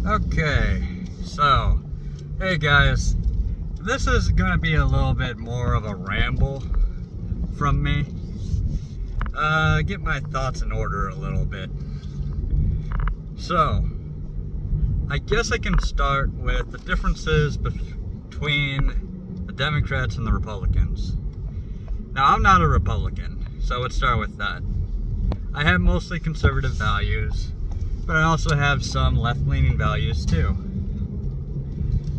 Okay, so, hey guys, this is going to be a little bit more of a ramble from me. Get my thoughts in order a little bit. So, I guess I can start with the differences between the Democrats and the Republicans. Now, I'm not a Republican, so let's start with that. I have mostly conservative values, but I also have some left-leaning values too.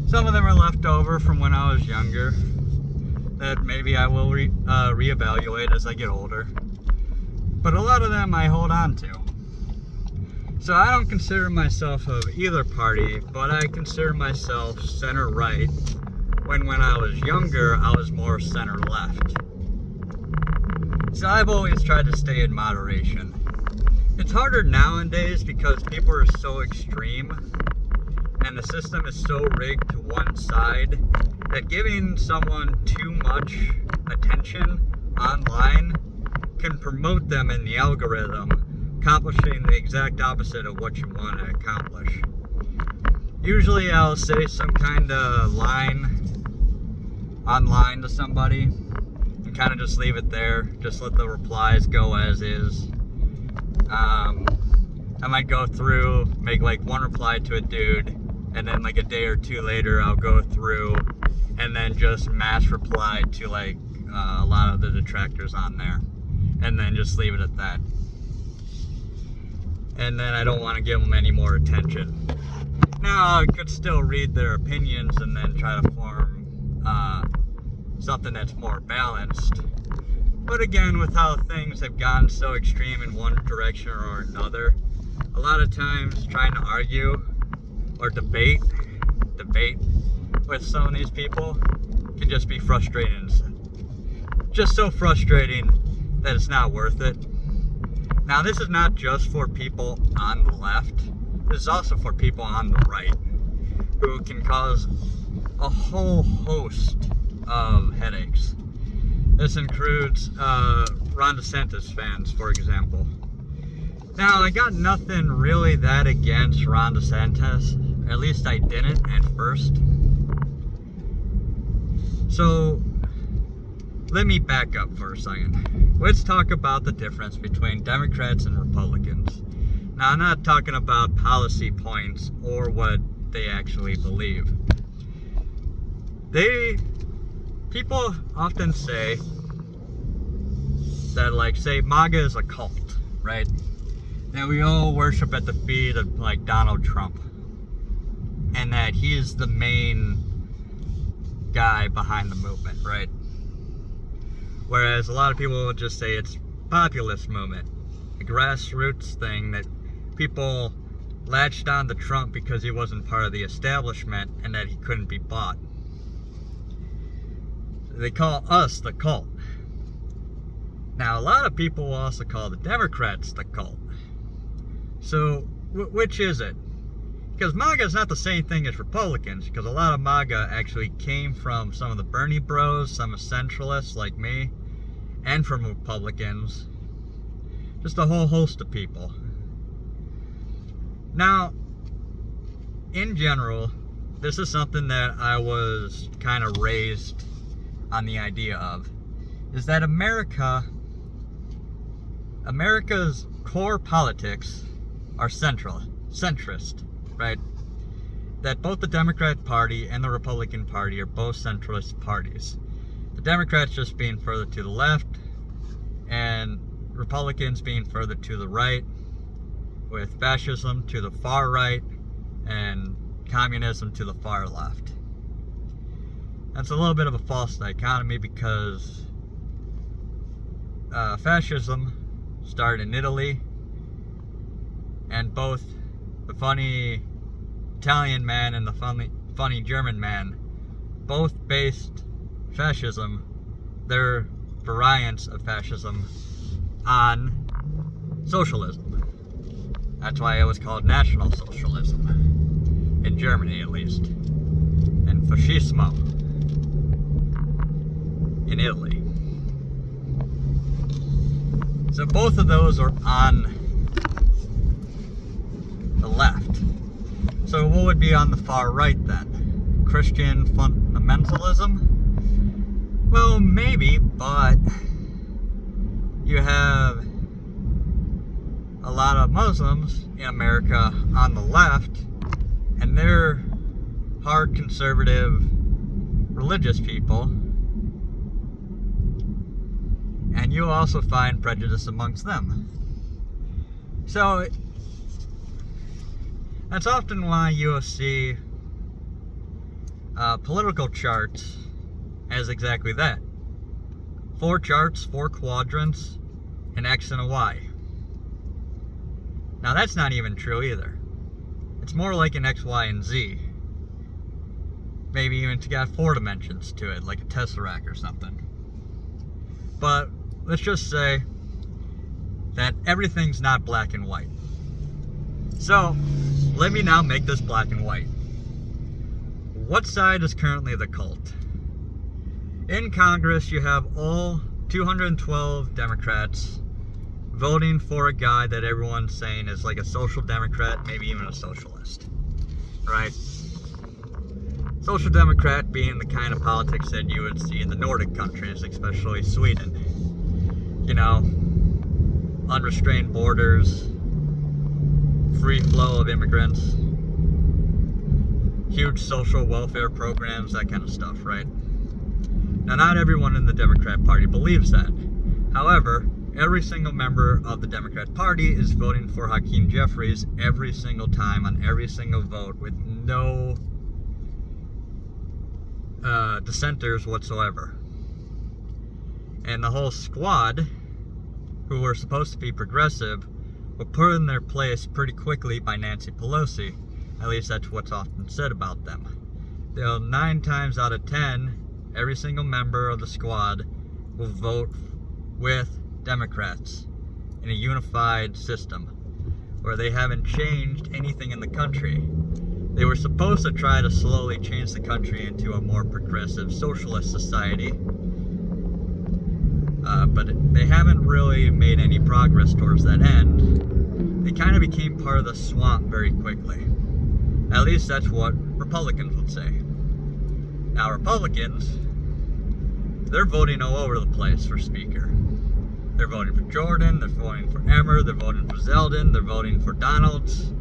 Some of them are left over from when I was younger that maybe I will reevaluate as I get older. But a lot of them I hold on to. So I don't consider myself of either party, but I consider myself center-right, when I was younger I was more center-left. So I've always tried to stay in moderation. It's harder nowadays because people are so extreme and the system is so rigged to one side that giving someone too much attention online can promote them in the algorithm, accomplishing the exact opposite of what you want to accomplish. Usually I'll say some kind of line online to somebody and kind of just leave it there, just let the replies go as is. I might go through, make like one reply to a dude, and then like a day or two later I'll go through and then just mass reply to like a lot of the detractors on there, and then just leave it at that. And then I don't want to give them any more attention. Now I could still read their opinions and then try to form something that's more balanced. But again, with how things have gone so extreme in one direction or another, a lot of times trying to argue or debate with some of these people can just be frustrating. Just so frustrating that it's not worth it. Now, this is not just for people on the left. This is also for people on the right who can cause a whole host of headaches. This includes Ron DeSantis fans, for example. Now, I got nothing really that against Ron DeSantis. At least I didn't at first. So, let me back up for a second. Let's talk about the difference between Democrats and Republicans. Now, I'm not talking about policy points or what they actually believe. People often say that, like, say MAGA is a cult, right? That we all worship at the feet of, like, Donald Trump. And that he's the main guy behind the movement, right? Whereas a lot of people will just say it's populist movement, a grassroots thing that people latched on to Trump because he wasn't part of the establishment and that he couldn't be bought. They call us the cult. Now, a lot of people will also call the Democrats the cult. So, which is it? Because MAGA is not the same thing as Republicans, because a lot of MAGA actually came from some of the Bernie bros, some of centralists like me, and from Republicans. Just a whole host of people. Now, in general, this is something that I was kind of raised on the idea of, is that America's core politics are centrist, right? That both the Democrat Party and the Republican Party are both centrist parties. The Democrats just being further to the left, and Republicans being further to the right, with fascism to the far right, and communism to the far left. That's a little bit of a false dichotomy because fascism started in Italy, and both the funny Italian man and the funny German man both based fascism, their variants of fascism, on socialism. That's why it was called National Socialism, in Germany at least, and Fascismo in Italy. So both of those are on the left. So what would be on the far right then? Christian fundamentalism? Well, maybe, but you have a lot of Muslims in America on the left, and they're hard conservative religious people, and you also find prejudice amongst them. So that's often why you'll see political charts as exactly that. 4 charts, 4 quadrants, an X and a Y. Now that's not even true either. It's more like an X, Y, and Z. Maybe even it's got 4 dimensions to it, like a tesseract or something. But let's just say that everything's not black and white. So, let me now make this black and white. What side is currently the cult? In Congress, you have all 212 Democrats voting for a guy that everyone's saying is like a social democrat, maybe even a socialist, right? Social democrat being the kind of politics that you would see in the Nordic countries, especially Sweden. You know, unrestrained borders, free flow of immigrants, huge social welfare programs, that kind of stuff, right? Now, not everyone in the Democrat Party believes that. However, every single member of the Democrat Party is voting for Hakeem Jeffries every single time on every single vote with no dissenters whatsoever. And the whole squad, who were supposed to be progressive, were put in their place pretty quickly by Nancy Pelosi. At least that's what's often said about them. 9 times out of 10, every single member of the squad will vote with Democrats in a unified system where they haven't changed anything in the country. They were supposed to try to slowly change the country into a more progressive socialist society, but they haven't really made any progress towards that end. They kind of became part of the swamp very quickly. At least that's what Republicans would say. Now, Republicans, they're voting all over the place for speaker. They're voting for Jordan, they're voting for Emmer, they're voting for Zeldin, they're voting for Donalds,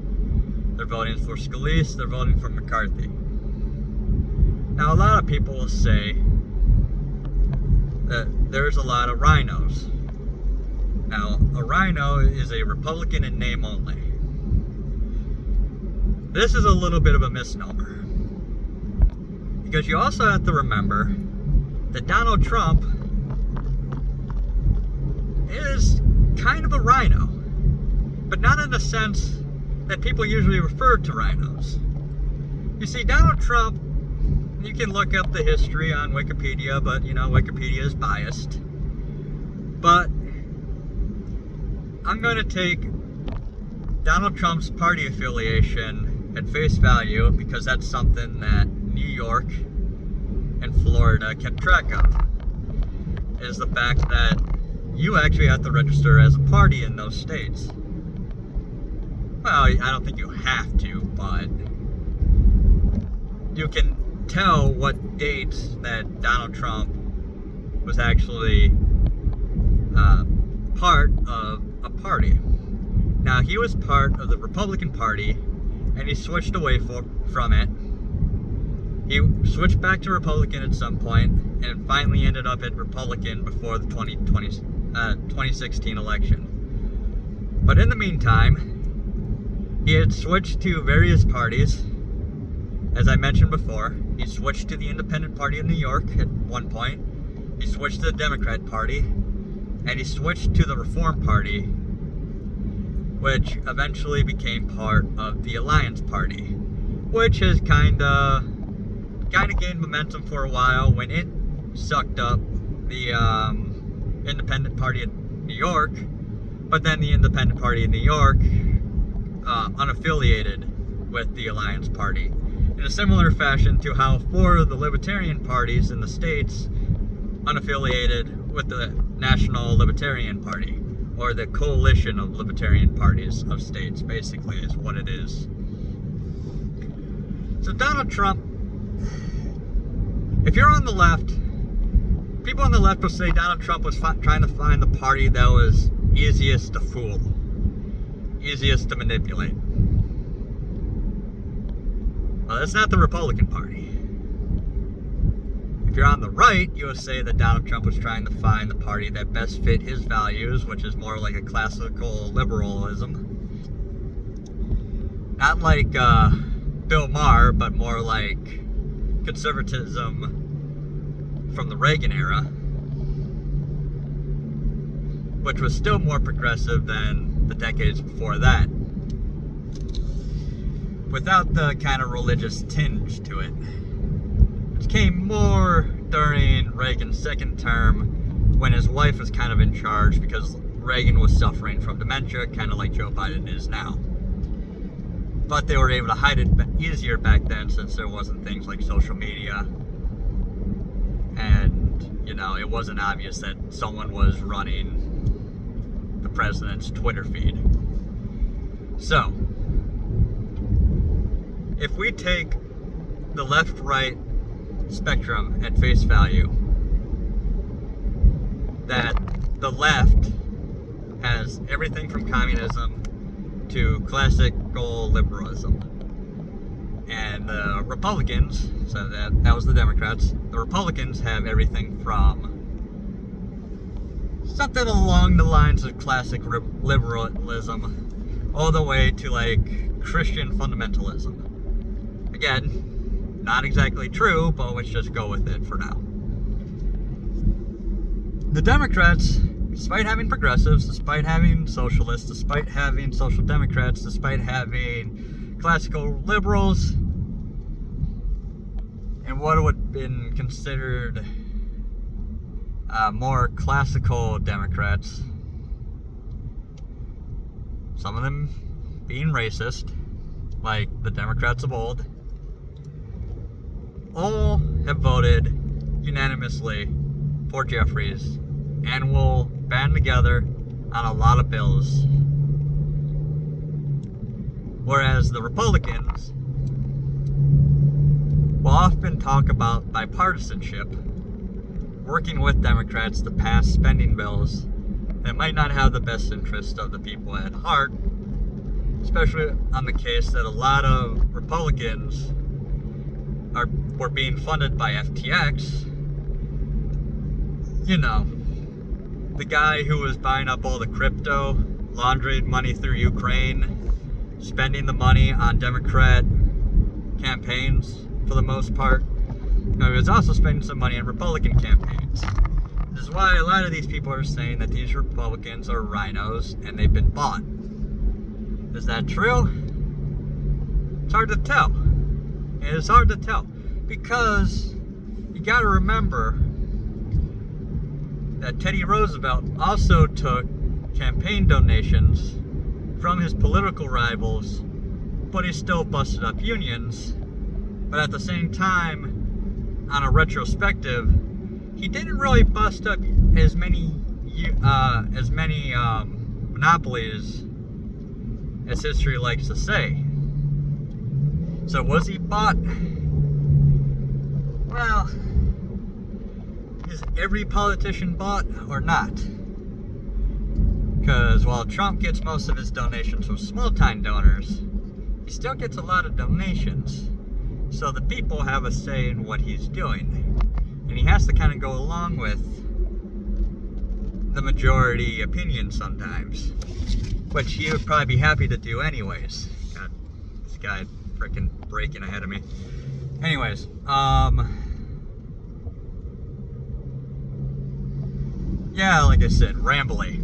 they're voting for Scalise, they're voting for McCarthy. Now, a lot of people will say that there's a lot of rhinos. Now, a rhino is a Republican in name only. This is a little bit of a misnomer, because you also have to remember that Donald Trump is kind of a rhino, but not in the sense that people usually refer to rhinos. You see, Donald Trump, you can look up the history on Wikipedia, but you know, Wikipedia is biased. But I'm going to take Donald Trump's party affiliation at face value, because that's something that New York and Florida kept track of, is the fact that you actually have to register as a party in those states. Well, I don't think you have to, but you can tell what dates that Donald Trump was actually part of a party. Now, he was part of the Republican Party, and he switched away from it. He switched back to Republican at some point, and finally ended up at Republican before the 2016 election. But in the meantime, he had switched to various parties. As I mentioned before, he switched to the Independent Party of New York at one point. He switched to the Democrat Party, and he switched to the Reform Party, which eventually became part of the Alliance Party, which has kind of gained momentum for a while when it sucked up the Independent Party of New York, but then the Independent Party of New York unaffiliated with the Alliance Party, in a similar fashion to how 4 of the Libertarian parties in the States unaffiliated with the National Libertarian Party, or the coalition of libertarian parties of states, basically, is what it is. So Donald Trump, if you're on the left, people on the left will say Donald Trump was trying to find the party that was easiest to fool, easiest to manipulate. Well, that's not the Republican Party. If you're on the right, you will say that Donald Trump was trying to find the party that best fit his values, which is more like a classical liberalism. Not like Bill Maher, but more like conservatism from the Reagan era, which was still more progressive than the decades before that, without the kind of religious tinge to it. It came more during Reagan's second term, when his wife was kind of in charge, because Reagan was suffering from dementia, kind of like Joe Biden is now. But they were able to hide it easier back then, since there wasn't things like social media, and, you know, it wasn't obvious that someone was running the president's Twitter feed. So, if we take the left-right spectrum at face value, that the left has everything from communism to classical liberalism, and the Republicans, so that was the Democrats, the Republicans have everything from something along the lines of classic liberalism all the way to like Christian fundamentalism. Again, not exactly true, but let's just go with it for now. The Democrats, despite having progressives, despite having socialists, despite having social democrats, despite having classical liberals, and what would have been considered more classical Democrats, some of them being racist, like the Democrats of old, all have voted unanimously for Jeffries and will band together on a lot of bills. Whereas the Republicans will often talk about bipartisanship, working with Democrats to pass spending bills that might not have the best interest of the people at heart, especially on the case that a lot of Republicans were being funded by FTX. You know, the guy who was buying up all the crypto, laundering money through Ukraine, spending the money on Democrat campaigns for the most part. He was also spending some money on Republican campaigns. This is why a lot of these people are saying that these Republicans are rhinos and they've been bought. Is that true? It's hard to tell. It is hard to tell, because you gotta remember that Teddy Roosevelt also took campaign donations from his political rivals, but he still busted up unions. But at the same time, on a retrospective, he didn't really bust up as many monopolies as history likes to say. So was he bought? Well, is every politician bought or not? Because while Trump gets most of his donations from small-time donors, he still gets a lot of donations. So the people have a say in what he's doing. And he has to kind of go along with the majority opinion sometimes, which he would probably be happy to do anyways. God, this guy freaking braking ahead of me. Anyways, yeah, like I said, rambly.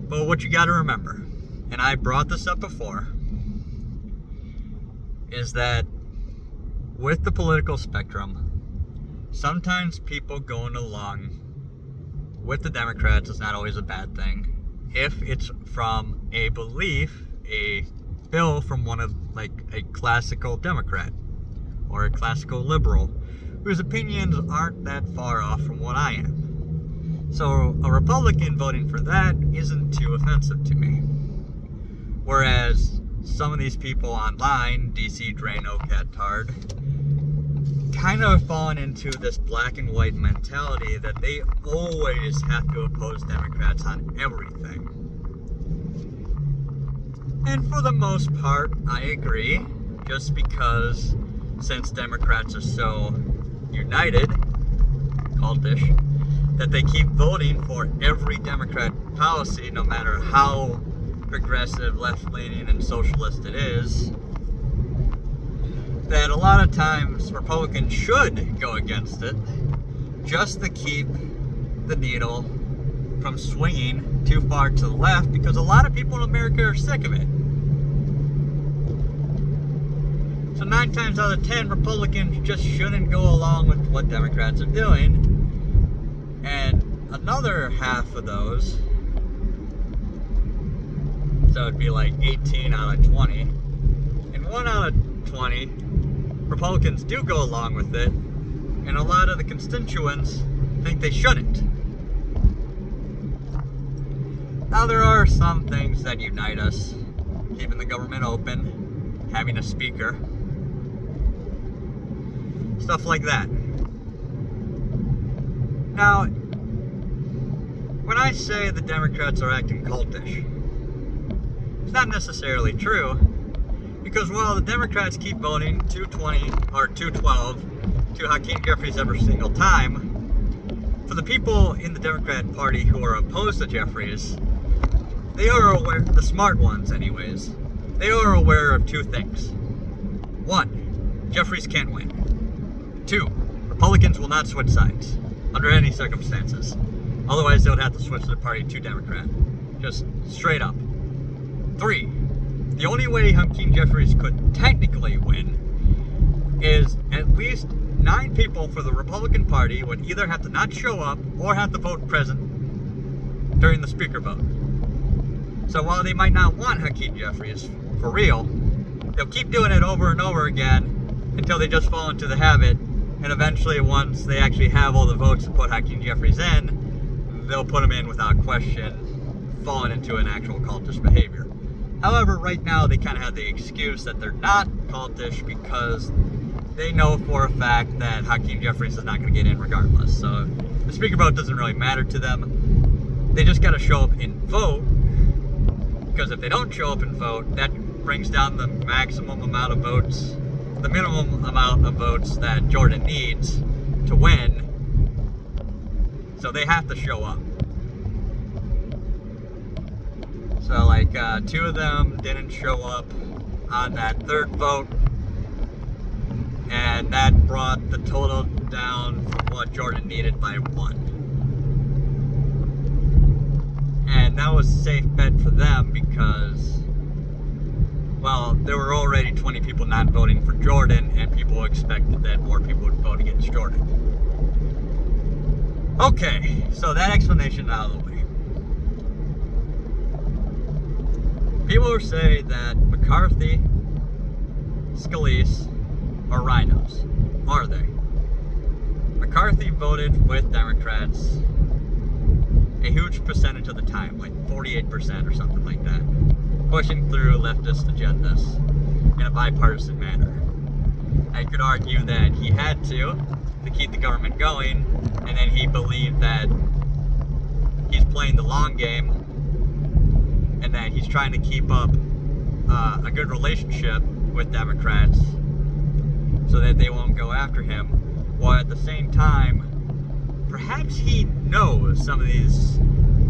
But what you gotta remember, and I brought this up before, is that with the political spectrum, sometimes people going along with the Democrats is not always a bad thing. If it's from a belief, a bill from one of, like, a classical Democrat or a classical liberal, whose opinions aren't that far off from what I am. So a Republican voting for that isn't too offensive to me. Whereas some of these people online, DC Drano, Catard, kind of fallen into this black and white mentality that they always have to oppose Democrats on everything. And for the most part, I agree, just because since Democrats are so united, cultish, that they keep voting for every Democrat policy, no matter how progressive, left-leaning, and socialist it is, that a lot of times Republicans should go against it just to keep the needle from swinging too far to the left, because a lot of people in America are sick of it. So 9 times out of 10, Republicans just shouldn't go along with what Democrats are doing. And another half of those, so it'd be like 18 out of 20, and 1 out of 20, Republicans do go along with it, and a lot of the constituents think they shouldn't. Now, there are some things that unite us: keeping the government open, having a speaker, stuff like that. Now, when I say the Democrats are acting cultish, it's not necessarily true, because while the Democrats keep voting 220 or 212 to Hakeem Jeffries every single time, for the people in the Democrat Party who are opposed to Jeffries, they are aware, the smart ones anyways, they are aware of 2 things. 1, Jeffries can't win. 2, Republicans will not switch sides under any circumstances. Otherwise, they would have to switch their party to Democrat. Just straight up. 3, the only way Hakeem Jeffries could technically win is at least 9 people for the Republican Party would either have to not show up or have to vote present during the speaker vote. So while they might not want Hakeem Jeffries for real, they'll keep doing it over and over again until they just fall into the habit, and eventually once they actually have all the votes to put Hakeem Jeffries in, they'll put him in without question, falling into an actual cultish behavior. However, right now they kind of have the excuse that they're not cultish because they know for a fact that Hakeem Jeffries is not going to get in regardless. So the speaker vote doesn't really matter to them. They just got to show up and vote, because if they don't show up and vote, that brings down the maximum amount of votes, the minimum amount of votes that Jordan needs to win. So they have to show up. So like 2 of them didn't show up on that 3rd vote, and that brought the total down from what Jordan needed by 1. And that was a safe bet for them because, well, there were already 20 people not voting for Jordan, and people expected that more people would vote against Jordan. Okay, so that explanation out of the way. People say that McCarthy, Scalise are rhinos. Are they? McCarthy voted with Democrats a huge percentage of the time, like 48% or something like that, pushing through leftist agendas in a bipartisan manner. I could argue that he had to keep the government going, and then he believed that he's playing the long game and that he's trying to keep up a good relationship with Democrats so that they won't go after him, while at the same time, perhaps he knows some of these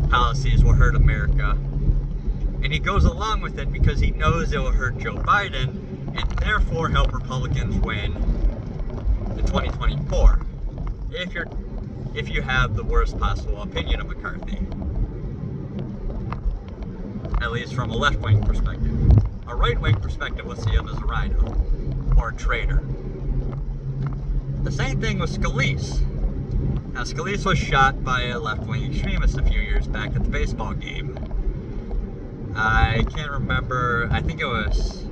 policies will hurt America, and he goes along with it because he knows it will hurt Joe Biden and therefore help Republicans win in 2024, if you have the worst possible opinion of McCarthy, at least from a left-wing perspective. A right-wing perspective will see him as a rhino or a traitor. The same thing with Scalise. Now, Scalise was shot by a left-wing extremist a few years back at the baseball game. I can't remember, I think it was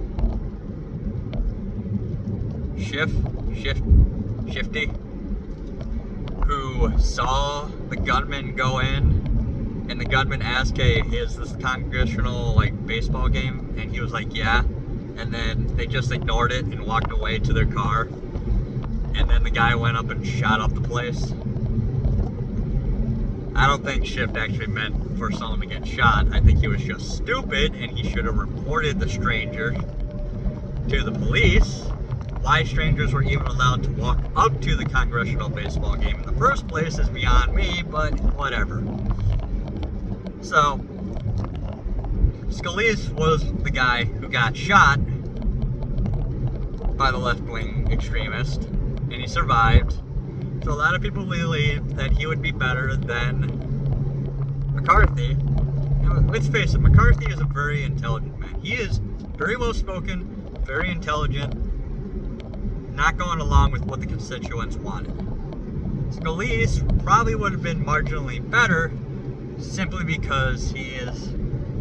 Shifty, who saw the gunman go in, and the gunman asked, hey, is this congressional, baseball game? And he was like, yeah. and then they just ignored it and walked away to their car, and then the guy went up and shot up the place. I don't think Schiff actually meant for someone to get shot. I think he was just stupid, and he should have reported the stranger to the police. Why strangers were even allowed to walk up to the Congressional baseball game in the first place is beyond me, but whatever. So, Scalise was the guy who got shot by the left-wing extremist, and he survived. So a lot of people believe that he would be better than McCarthy. And let's face it, McCarthy is a very intelligent man. He is very well spoken, very intelligent, not going along with what the constituents wanted. Scalise probably would have been marginally better simply because he is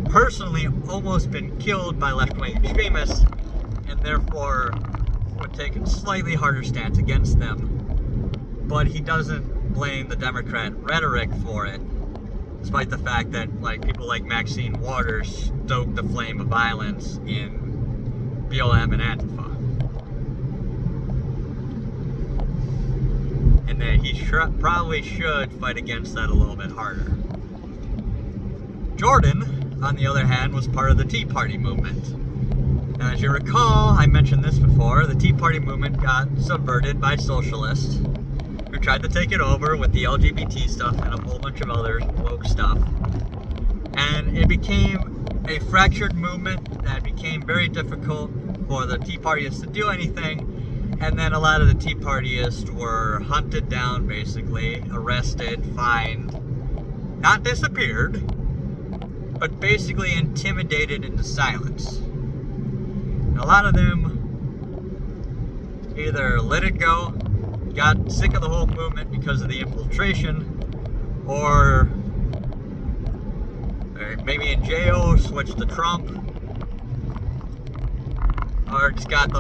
personally almost been killed by left-wing extremists and therefore would take a slightly harder stance against them. But he doesn't blame the Democrat rhetoric for it, despite the fact that people like Maxine Waters stoked the flame of violence in BLM and Antifa. And that he probably should fight against that a little bit harder. Jordan, on the other hand, was part of the Tea Party movement. Now, as you recall, I mentioned this before, the Tea Party movement got subverted by socialists who tried to take it over with the LGBT stuff and a whole bunch of other woke stuff. And it became a fractured movement that became very difficult for the Tea Partyists to do anything. And then a lot of the Tea Partyists were hunted down, basically, arrested, fined, not disappeared, but basically intimidated into silence. And a lot of them either let it go, got sick of the whole movement because of the infiltration, or maybe in jail, switched to Trump, or just got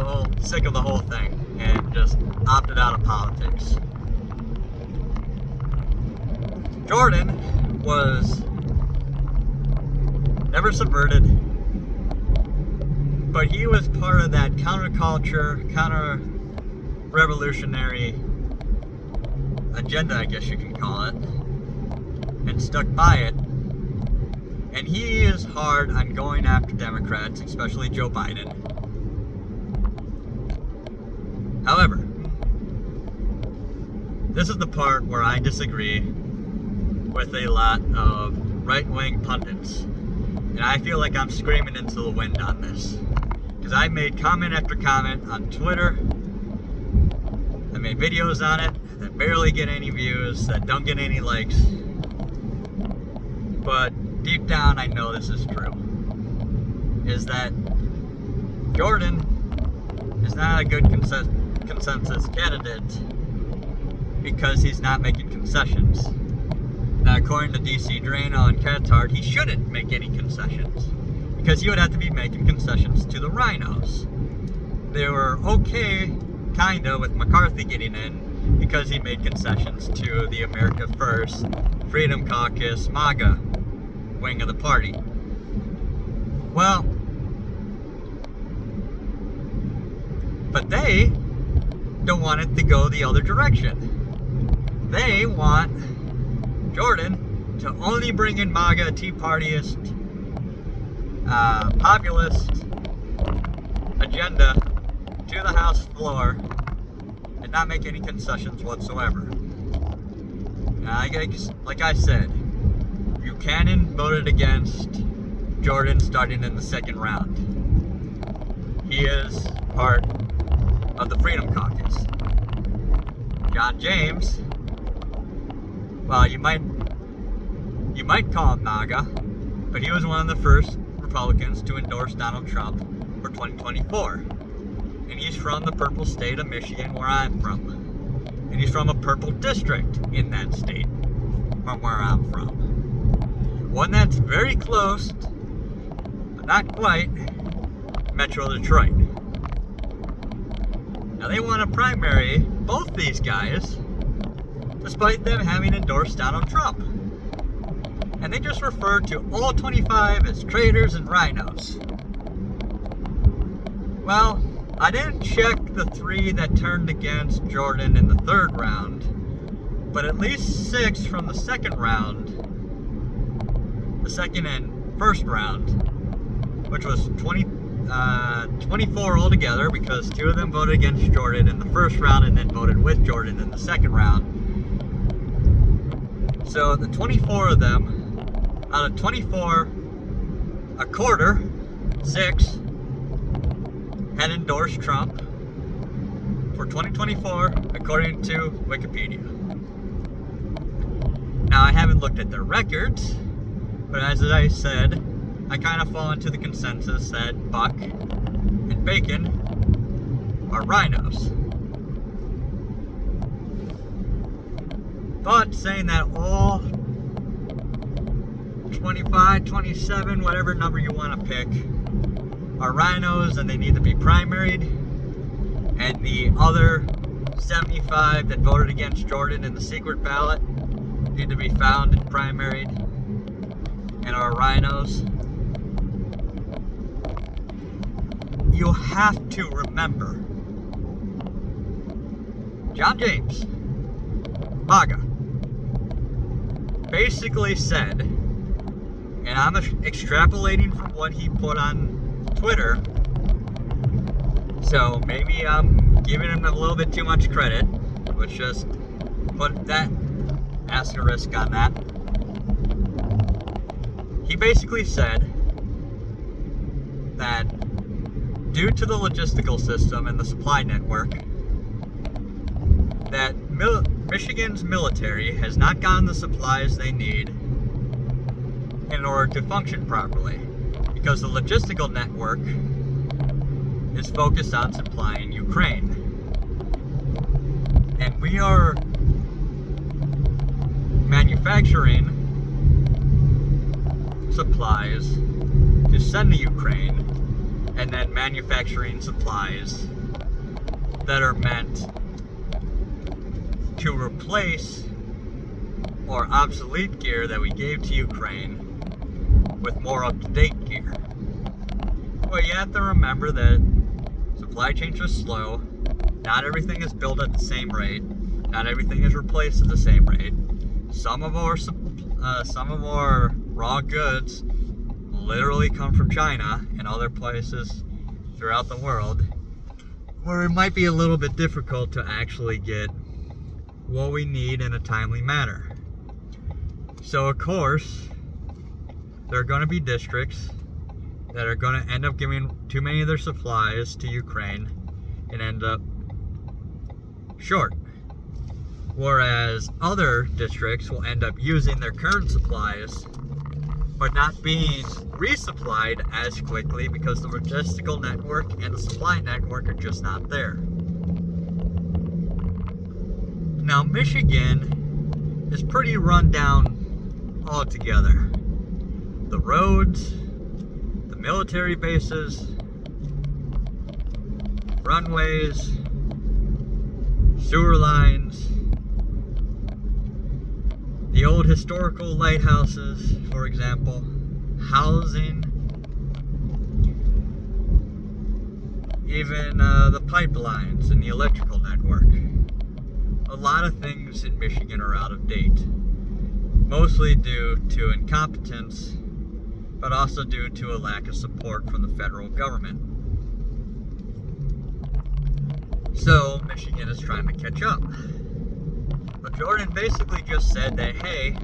sick of the whole thing and just opted out of politics. Jordan was never subverted, but he was part of that counterculture, counter-revolutionary agenda, I guess you can call it, and stuck by it. And he is hard on going after Democrats, especially Joe Biden. However, this is the part where I disagree with a lot of right-wing pundits. And I feel like I'm screaming into the wind on this. Because I made comment after comment on Twitter. I made videos on it that barely get any views, that don't get any likes. But deep down, I know this is true. Is that Jordan is not a good consensus candidate because he's not making concessions. Now, according to DC Drano and Cathart, he shouldn't make any concessions because he would have to be making concessions to the rhinos. They were okay, kinda, with McCarthy getting in because he made concessions to the America First, Freedom Caucus, MAGA wing of the party. Well, but they don't want it to go the other direction. They want Jordan to only bring in MAGA, Tea Partyist, populist agenda to the House floor and not make any concessions whatsoever. Now, like I said, Buchanan voted against Jordan starting in the second round. He is part of the Freedom Caucus. John James, well, you might call him MAGA, but he was one of the first Republicans to endorse Donald Trump for 2024. And he's from the purple state of Michigan, where I'm from. And he's from a purple district in that state, from where I'm from. One that's very close, but not quite, Metro Detroit. Now they want to primary both these guys, despite them having endorsed Donald Trump. And they just refer to all 25 as traitors and rhinos. Well, I didn't check the 3 that turned against Jordan in the 3rd round, but at least 6 from the 2nd round, the 2nd and 1st round, which was 24 altogether, because 2 of them voted against Jordan in the 1st round and then voted with Jordan in the 2nd round. So the 24 of them, out of 24, a quarter, 6, had endorsed Trump for 2024, according to Wikipedia. Now, I haven't looked at their records, but as I said, I kind of fall into the consensus that Buck and Bacon are rhinos. But saying that all 25, 27, whatever number you want to pick, are rhinos and they need to be primaried, and the other 75 that voted against Jordan in the secret ballot need to be found and primaried and are rhinos, you have to remember John James, MAGA, basically said, and I'm extrapolating from what he put on Twitter, so maybe I'm giving him a little bit too much credit. Let's just put that asterisk on that. He basically said that due to the logistical system and the supply network, that Michigan's military has not gotten the supplies they need in order to function properly, because the logistical network is focused on supplying Ukraine. And we are manufacturing supplies to send to Ukraine, and then manufacturing supplies that are meant to replace or obsolete gear that we gave to Ukraine with more up-to-date gear. Well, you have to remember that supply chains are slow. Not everything is built at the same rate. Not everything is replaced at the same rate. Some of our raw goods literally come from China and other places throughout the world, where it might be a little bit difficult to actually get what we need in a timely manner. So of course, there are going to be districts that are going to end up giving too many of their supplies to Ukraine and end up short. Whereas other districts will end up using their current supplies but not being resupplied as quickly because the logistical network and the supply network are just not there. Now, Michigan is pretty run down altogether. The roads, the military bases, runways, sewer lines, the old historical lighthouses, for example, housing, even the pipelines and the electrical network. A lot of things in Michigan are out of date, mostly due to incompetence, but also due to a lack of support from the federal government. So Michigan is trying to catch up. But Jordan basically just said that, hey,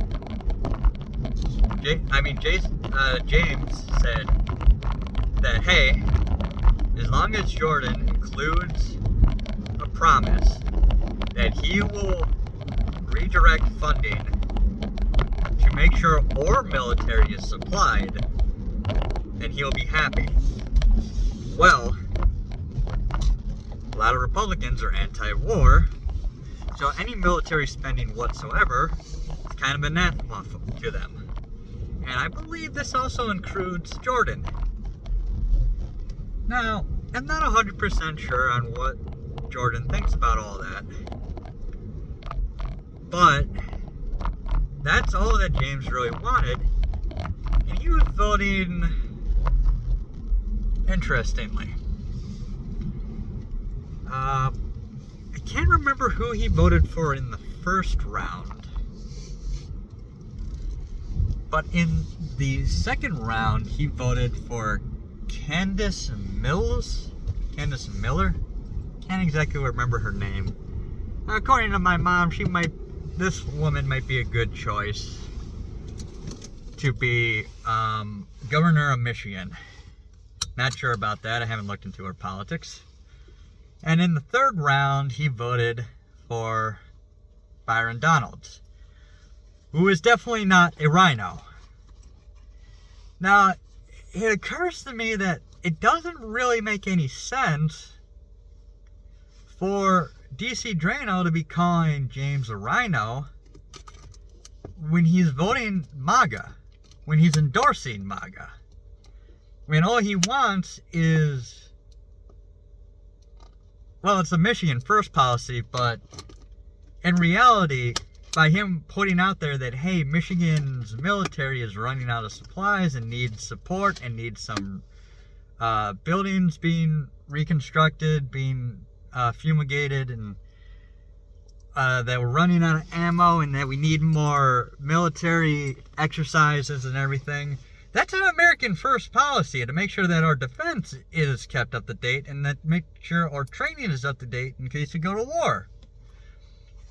James said that, hey, as long as Jordan includes a promise that he will redirect funding to make sure our military is supplied, then he'll be happy. Well, a lot of Republicans are anti-war, so any military spending whatsoever is kind of anathema to them. And I believe this also includes Jordan. Now, I'm not 100% sure on what Jordan thinks about all that, but that's all that James really wanted, and he was voting interestingly. can't remember who he voted for in the first round. But in the second round, he voted for Candace Miller? Can't exactly remember her name. According to my mom, this woman might be a good choice to be governor of Michigan. Not sure about that. I haven't looked into her politics. And in the third round, he voted for Byron Donalds, who is definitely not a rhino. Now, it occurs to me that it doesn't really make any sense for DC Draino to be calling James a rhino when he's voting MAGA, when he's endorsing MAGA. When all he wants is, well, it's a Michigan First policy, but in reality, by him putting out there that, hey, Michigan's military is running out of supplies and needs support and needs some buildings being reconstructed, being fumigated, and that we're running out of ammo and that we need more military exercises and everything. That's an American First policy, to make sure that our defense is kept up to date and that make sure our training is up to date in case we go to war.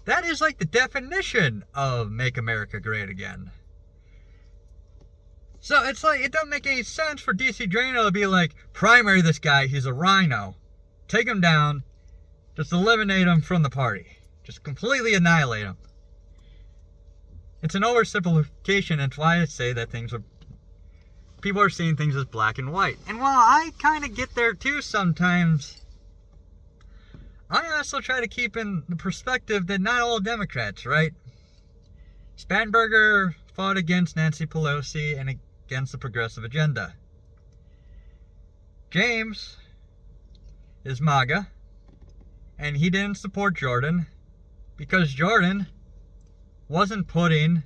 That is like the definition of Make America Great Again. So it's like, it doesn't make any sense for DC Draino to be like, primary this guy, he's a rhino. Take him down. Just eliminate him from the party. Just completely annihilate him. It's an oversimplification. It's why I say that people are seeing things as black and white. And while I kind of get there too sometimes, I also try to keep in the perspective that not all Democrats, right? Spanberger fought against Nancy Pelosi and against the progressive agenda. James is MAGA, and he didn't support Jordan because Jordan wasn't putting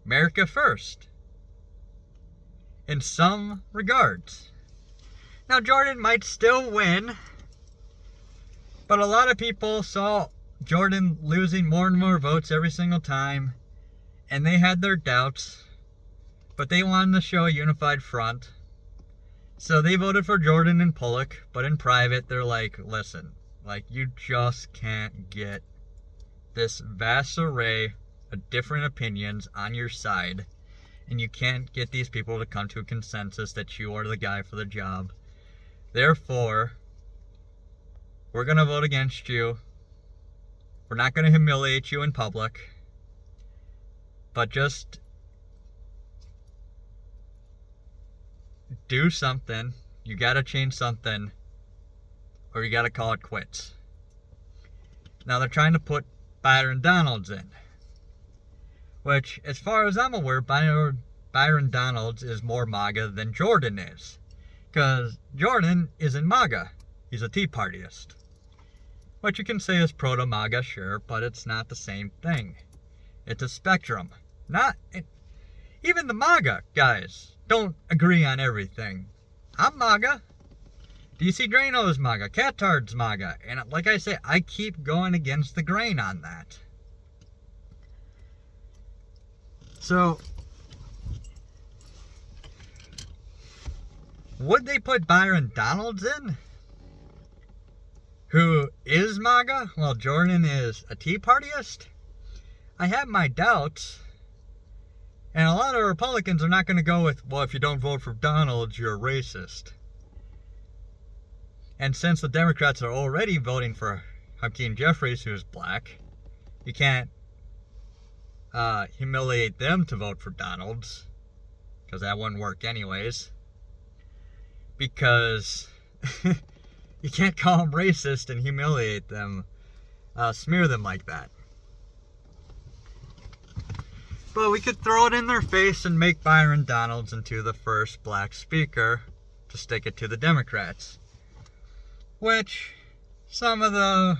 America first in some regards. Now, Jordan might still win, but a lot of people saw Jordan losing more and more votes every single time, and they had their doubts, but they wanted to show a unified front. So they voted for Jordan in public, but in private, they're like, listen, like, you just can't get this vast array of different opinions on your side, and you can't get these people to come to a consensus that you are the guy for the job. Therefore, we're going to vote against you. We're not going to humiliate you in public, but just do something. You got to change something, or you got to call it quits. Now they're trying to put Byron Donalds in, which, as far as I'm aware, Byron Donalds is more MAGA than Jordan is, because Jordan isn't MAGA. He's a Tea Partyist, which you can say is proto-MAGA, sure, but it's not the same thing. It's a spectrum. Even the MAGA guys don't agree on everything. I'm MAGA. DC Draino is MAGA. Catard's MAGA. And like I say, I keep going against the grain on that. So, would they put Byron Donalds in, who is MAGA, while Jordan is a Tea Partyist? I have my doubts. And a lot of Republicans are not going to go with, well, if you don't vote for Donalds, you're a racist. And since the Democrats are already voting for Hakeem Jeffries, who's black, you can't humiliate them to vote for Donalds, because that wouldn't work anyways. Because you can't call them racist and humiliate them, smear them like that. But we could throw it in their face and make Byron Donalds into the first black speaker to stick it to the Democrats. Which some of the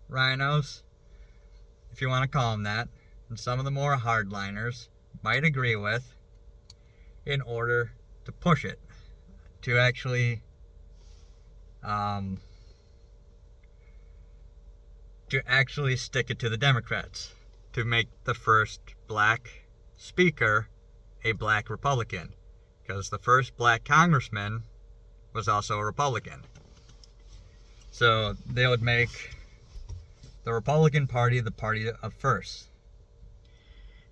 rhinos, if you want to call them that, and some of the more hardliners might agree with, in order to push it, to actually to actually stick it to the Democrats, to make the first black speaker a black Republican, because the first black congressman was also a Republican. So they would make the Republican Party the party of first.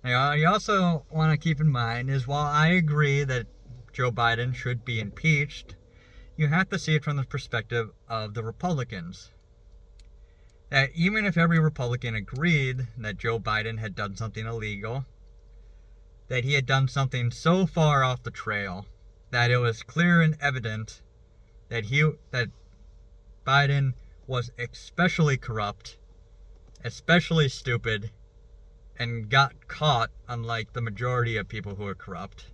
Now, you also want to keep in mind is while I agree that Joe Biden should be impeached, you have to see it from the perspective of the Republicans. That even if every Republican agreed that Joe Biden had done something illegal, that he had done something so far off the trail that it was clear and evident that Biden was especially corrupt, especially stupid, and got caught, unlike the majority of people who are corrupt,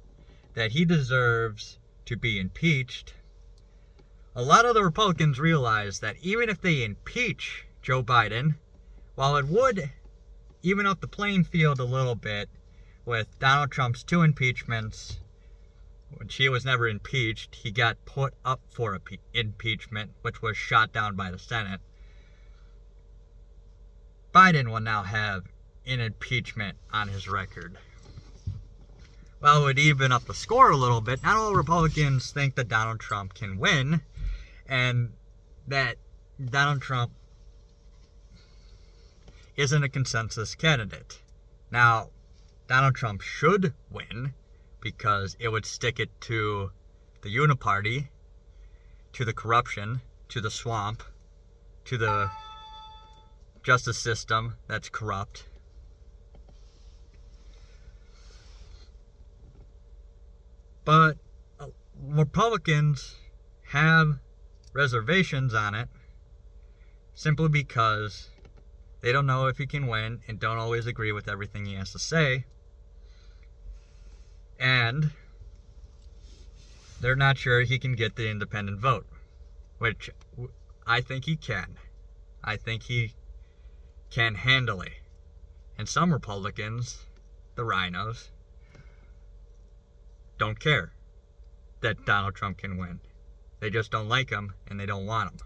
that he deserves to be impeached. A lot of the Republicans realize that even if they impeach Joe Biden, while it would even up the playing field a little bit with Donald Trump's 2 impeachments, which he was never impeached, he got put up for impeachment, which was shot down by the Senate. Biden will now have an impeachment on his record. Well, it would even up the score a little bit. Not all Republicans think that Donald Trump can win, and that Donald Trump isn't a consensus candidate. Now, Donald Trump should win because it would stick it to the uniparty, to the corruption, to the swamp, to the justice system that's corrupt. But Republicans have reservations on it simply because they don't know if he can win and don't always agree with everything he has to say. And they're not sure he can get the independent vote, which I think he can. I think he can handle it. And some Republicans, the rhinos, don't care that Donald Trump can win. They just don't like him and they don't want him.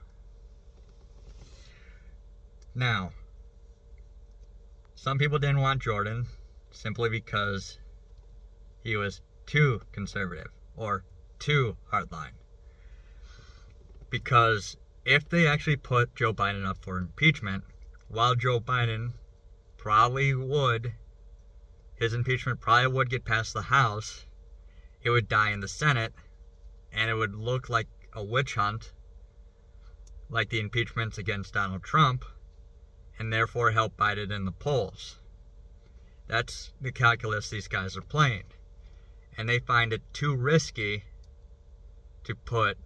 Now, some people didn't want Jordan simply because he was too conservative or too hardline. Because if they actually put Joe Biden up for impeachment, while Joe Biden probably would, his impeachment probably would get past the House, it would die in the Senate, and it would look like a witch hunt, like the impeachments against Donald Trump, and therefore help Biden in the polls. That's the calculus these guys are playing. And they find it too risky to put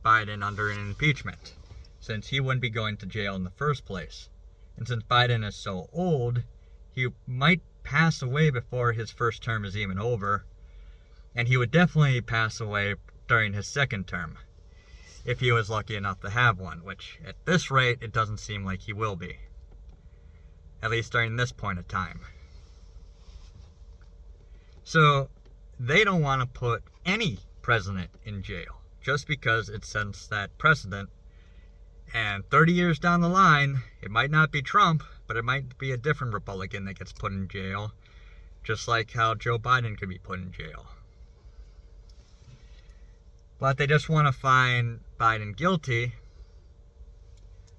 Biden under an impeachment, since he wouldn't be going to jail in the first place. And since Biden is so old, he might pass away before his first term is even over. And he would definitely pass away during his second term, if he was lucky enough to have one, which at this rate, it doesn't seem like he will be. At least during this point of time. So, they don't want to put any president in jail, just because it sets that precedent. And 30 years down the line, it might not be Trump, but it might be a different Republican that gets put in jail, just like how Joe Biden could be put in jail. But they just want to find Biden guilty,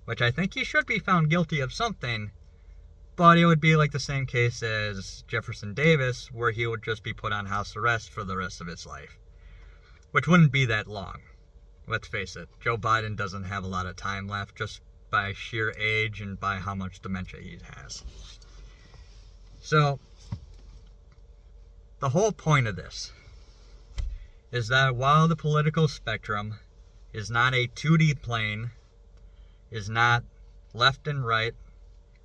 which I think he should be found guilty of something, but it would be like the same case as Jefferson Davis, where he would just be put on house arrest for the rest of his life, which wouldn't be that long. Let's face it, Joe Biden doesn't have a lot of time left just by sheer age and by how much dementia he has. So, the whole point of this is that while the political spectrum is not a 2D plane, is not left and right,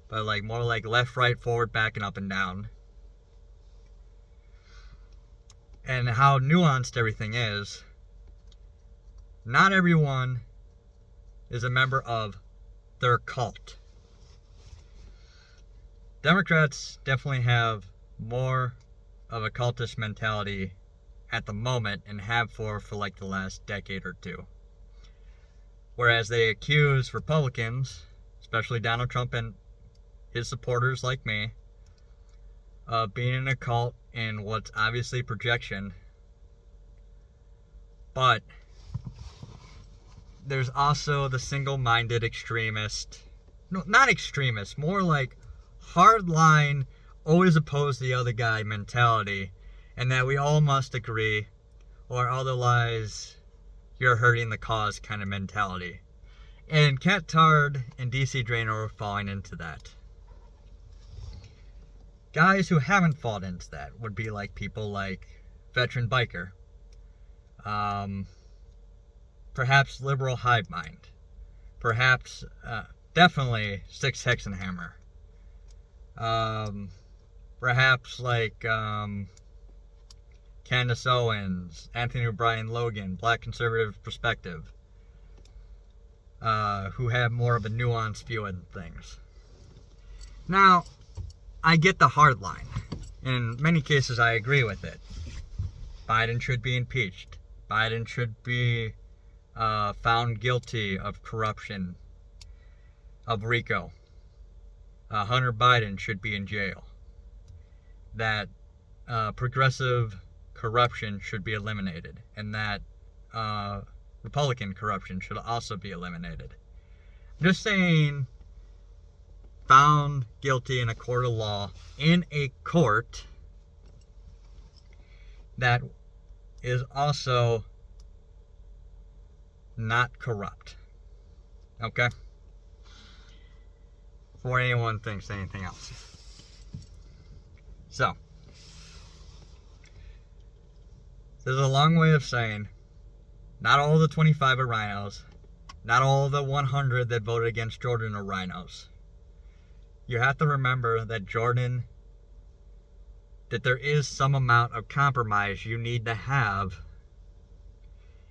but like more like left, right, forward, back, and up and down, and how nuanced everything is, not everyone is a member of their cult. Democrats definitely have more of a cultish mentality at the moment and have for like the last decade or two. Whereas they accuse Republicans, especially Donald Trump and his supporters like me, of being in a cult and what's obviously projection. But there's also the single-minded extremist, no, not extremist, more like hardline, always oppose the other guy mentality, and that we all must agree, or otherwise you're hurting the cause kind of mentality. And Cat Tard and DC Drainer are falling into that. Guys who haven't fallen into that would be like people like Veteran Biker, perhaps Liberal Hive Mind, perhaps definitely Six Hexenhammer, perhaps like Candace Owens, Anthony O'Brien Logan, Black Conservative Perspective, who have more of a nuanced view on things. Now, I get the hard line. In many cases, I agree with it. Biden should be impeached. Biden should be found guilty of corruption of RICO. Hunter Biden should be in jail. That progressive corruption should be eliminated. And that Republican corruption should also be eliminated. I'm just saying, found guilty in a court of law, in a court that is also not corrupt. Okay? Before anyone thinks anything else. So, there's a long way of saying, not all the 25 are rhinos, not all the 100 that voted against Jordan are rhinos. You have to remember that that there is some amount of compromise you need to have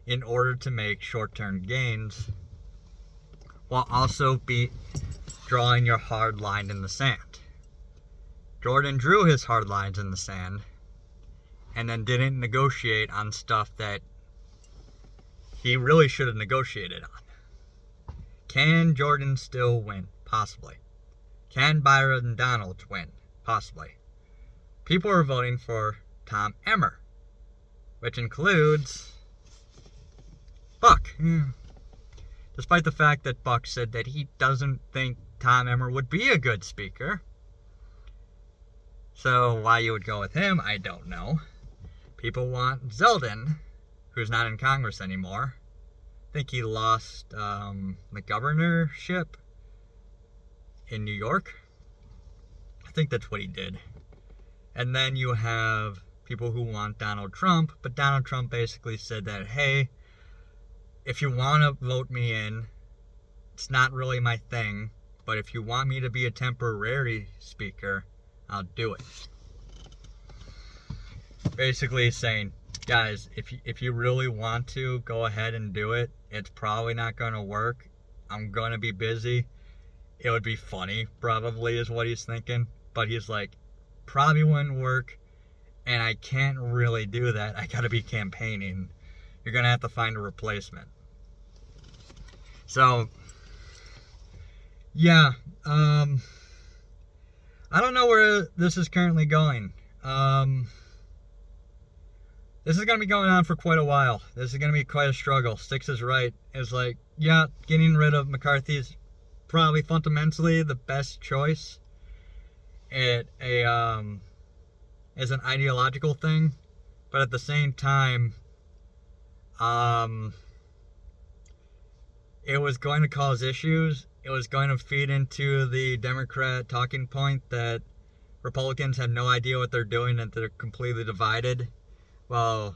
in order to make short-term gains while also be drawing your hard line in the sand. Jordan drew his hard lines in the sand and then didn't negotiate on stuff that he really should have negotiated on. Can Jordan still win? Possibly. Can Byron Donalds win? Possibly. People are voting for Tom Emmer, which includes Buck. Despite the fact that Buck said that he doesn't think Tom Emmer would be a good speaker. So why you would go with him, I don't know. People want Zeldin, who's not in Congress anymore. I think he lost the governorship in New York. I think that's what he did. And then you have people who want Donald Trump, but Donald Trump basically said that, hey, if you want to vote me in, it's not really my thing, but if you want me to be a temporary speaker, I'll do it. Basically saying, guys, if you really want to, go ahead and do it. It's probably not going to work. I'm going to be busy. It would be funny, probably, is what he's thinking. But he's like, probably wouldn't work, and I can't really do that. I got to be campaigning. You're going to have to find a replacement. So, yeah, I don't know where this is currently going. This is going to be going on for quite a while. This is going to be quite a struggle. Sticks is right. It's like, yeah, getting rid of McCarthy is probably fundamentally the best choice. It is an ideological thing, but at the same time, it was going to cause issues. It was going to feed into the Democrat talking point that Republicans have no idea what they're doing and they're completely divided. Well,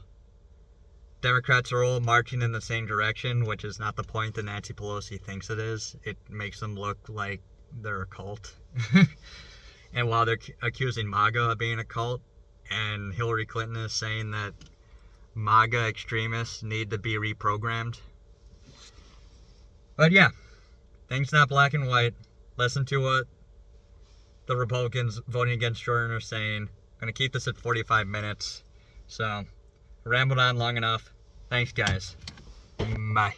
Democrats are all marching in the same direction, which is not the point that Nancy Pelosi thinks it is. It makes them look like they're a cult. And while they're accusing MAGA of being a cult, and Hillary Clinton is saying that MAGA extremists need to be reprogrammed. But yeah, things not black and white. Listen to what the Republicans voting against Jordan are saying. I'm going to keep this at 45 minutes. So, rambled on long enough. Thanks, guys. Bye.